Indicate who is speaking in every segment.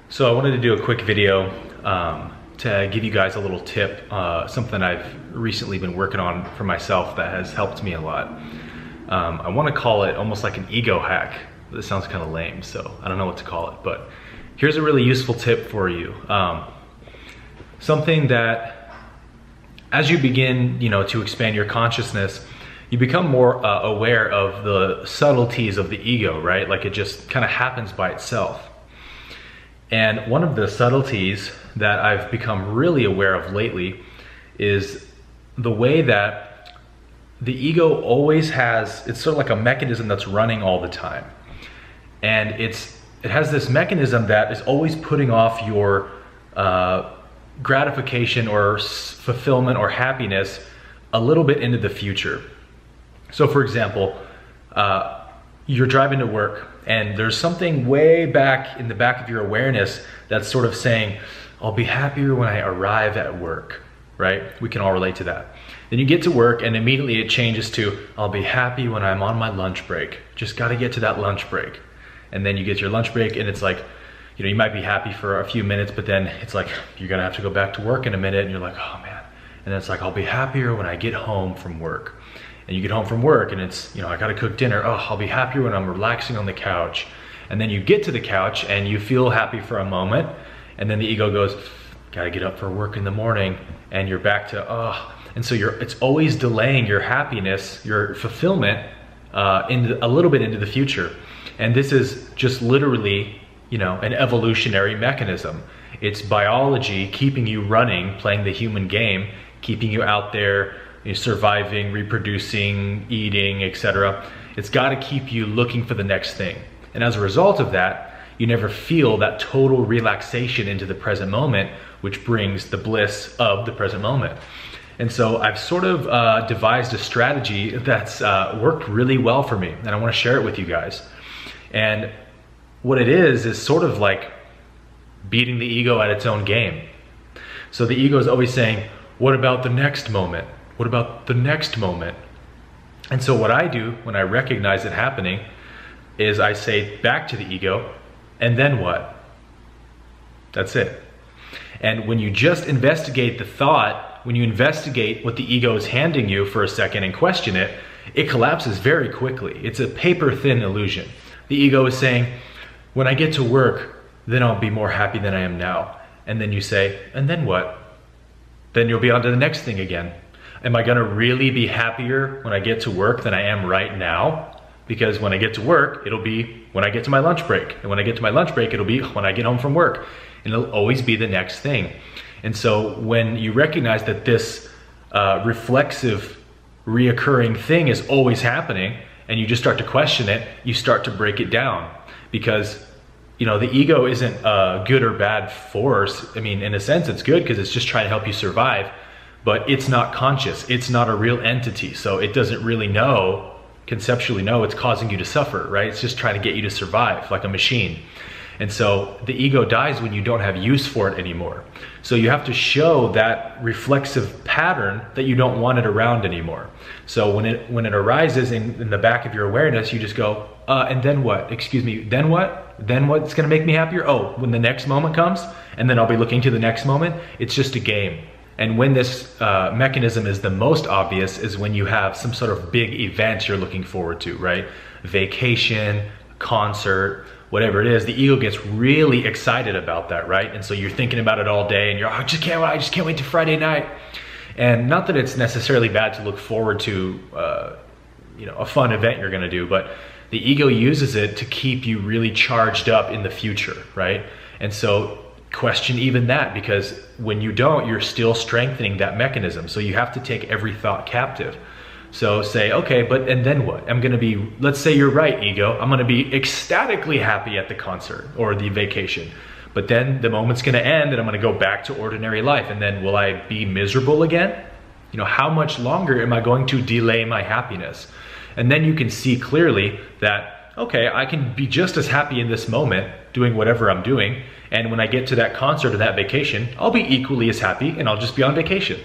Speaker 1: So I wanted to do a quick video to give you guys a little tip, something I've recently been working on for myself that has helped me a lot. I want to call it almost like an ego hack. This sounds kind of lame, so I don't know what to call it, but here's a really useful tip for you. Something that as you begin, to expand your consciousness, you become more aware of the subtleties of the ego, right? Like it just kind of happens by itself. And one of the subtleties that I've become really aware of lately is the way that the ego always has, it's sort of like a mechanism that's running all the time. And it has this mechanism that is always putting off your gratification or fulfillment or happiness a little bit into the future. So for example, you're driving to work and there's something way back in the back of your awareness that's sort of saying, I'll be happier when I arrive at work, right? We can all relate to that. Then you get to work and immediately it changes to, I'll be happy when I'm on my lunch break. Just got to get to that lunch break. And then you get your lunch break and it's like, you might be happy for a few minutes, but then it's like, you're going to have to go back to work in a minute and you're like, oh man. And then it's like, I'll be happier when I get home from work. And you get home from work and it's, I gotta cook dinner. Oh, I'll be happier when I'm relaxing on the couch. And then you get to the couch and you feel happy for a moment. And then the ego goes, gotta get up for work in the morning. And you're back to, oh. And so it's always delaying your happiness, your fulfillment, a little bit into the future. And this is just literally, an evolutionary mechanism. It's biology keeping you running, playing the human game, keeping you out there, surviving, reproducing, eating, etc. It's got to keep you looking for the next thing. And as a result of that, you never feel that total relaxation into the present moment, which brings the bliss of the present moment. And so I've sort of devised a strategy that's worked really well for me, and I want to share it with you guys. And what it is sort of like beating the ego at its own game. So the ego is always saying, what about the next moment? What about the next moment? And so what I do when I recognize it happening is I say back to the ego, and then what? That's it. And when you just investigate the thought, when you investigate what the ego is handing you for a second and question it, it collapses very quickly. It's a paper-thin illusion. The ego is saying, when I get to work, then I'll be more happy than I am now. And then you say, and then what? Then you'll be on to the next thing again. Am I gonna really be happier when I get to work than I am right now? Because when I get to work, it'll be when I get to my lunch break. And when I get to my lunch break, it'll be when I get home from work. And it'll always be the next thing. And so when you recognize that this reflexive, reoccurring thing is always happening, and you just start to question it, you start to break it down. Because the ego isn't a good or bad force. I mean, in a sense, it's good because it's just trying to help you survive. But it's not conscious, it's not a real entity, so it doesn't really conceptually know it's causing you to suffer, right? It's just trying to get you to survive, like a machine. And so the ego dies when you don't have use for it anymore. So you have to show that reflexive pattern that you don't want it around anymore. So when it arises in the back of your awareness, you just go, and then what? Excuse me, then what? Then what's gonna make me happier? Oh, when the next moment comes, and then I'll be looking to the next moment. It's just a game. And when this mechanism is the most obvious is when you have some sort of big event you're looking forward to, right? Vacation, concert, whatever it is, the ego gets really excited about that, right? And so you're thinking about it all day and you're, I just can't wait to Friday night. And not that it's necessarily bad to look forward to, a fun event you're gonna do, but the ego uses it to keep you really charged up in the future, right? And so question even that, because when you don't, you're still strengthening that mechanism. So you have to take every thought captive. So say, okay, and then what? I'm gonna be, let's say you're right, ego, I'm gonna be ecstatically happy at the concert or the vacation. But then the moment's gonna end and I'm gonna go back to ordinary life. And then will I be miserable again? How much longer am I going to delay my happiness? And then you can see clearly that, okay, I can be just as happy in this moment doing whatever I'm doing. And when I get to that concert or that vacation, I'll be equally as happy and I'll just be on vacation.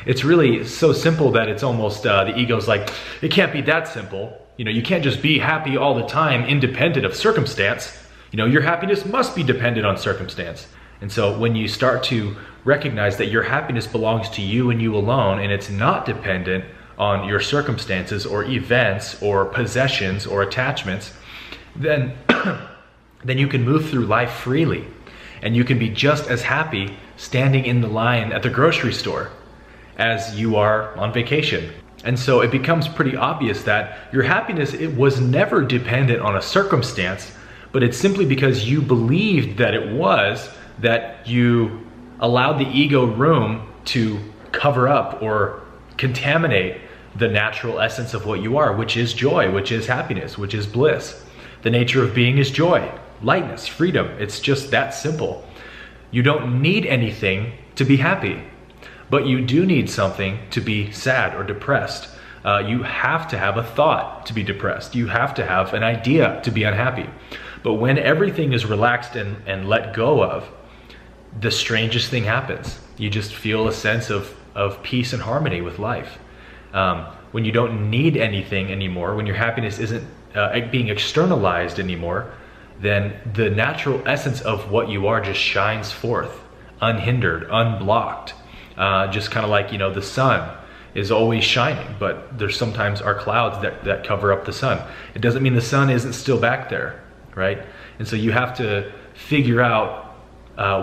Speaker 1: It's really so simple that it's almost, the ego's like, it can't be that simple. You can't just be happy all the time independent of circumstance. You know, your happiness must be dependent on circumstance. And so when you start to recognize that your happiness belongs to you and you alone, and it's not dependent on your circumstances or events or possessions or attachments, then then you can move through life freely, and you can be just as happy standing in the line at the grocery store as you are on vacation. And so it becomes pretty obvious that your happiness, it was never dependent on a circumstance, but it's simply because you believed that it was, that you allowed the ego room to cover up or contaminate the natural essence of what you are, which is joy, which is happiness, which is bliss. The nature of being is joy, lightness, freedom. It's just that simple. You don't need anything to be happy, but you do need something to be sad or depressed. You have to have a thought to be depressed. You have to have an idea to be unhappy. But when everything is relaxed and let go of, the strangest thing happens. You just feel a sense of peace and harmony with life. When you don't need anything anymore, when your happiness isn't being externalized anymore, then the natural essence of what you are just shines forth, unhindered, unblocked. Just kind of like, you know, the sun is always shining, but there's sometimes are clouds that cover up the sun. It doesn't mean the sun isn't still back there, right? And so you have to figure out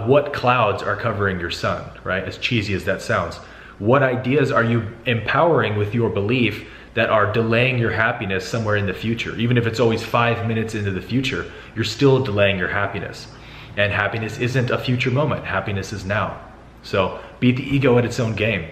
Speaker 1: what clouds are covering your sun, right? As cheesy as that sounds. What ideas are you empowering with your belief that are delaying your happiness somewhere in the future? Even if it's always 5 minutes into the future, you're still delaying your happiness. And happiness isn't a future moment. Happiness is now. So beat the ego at its own game.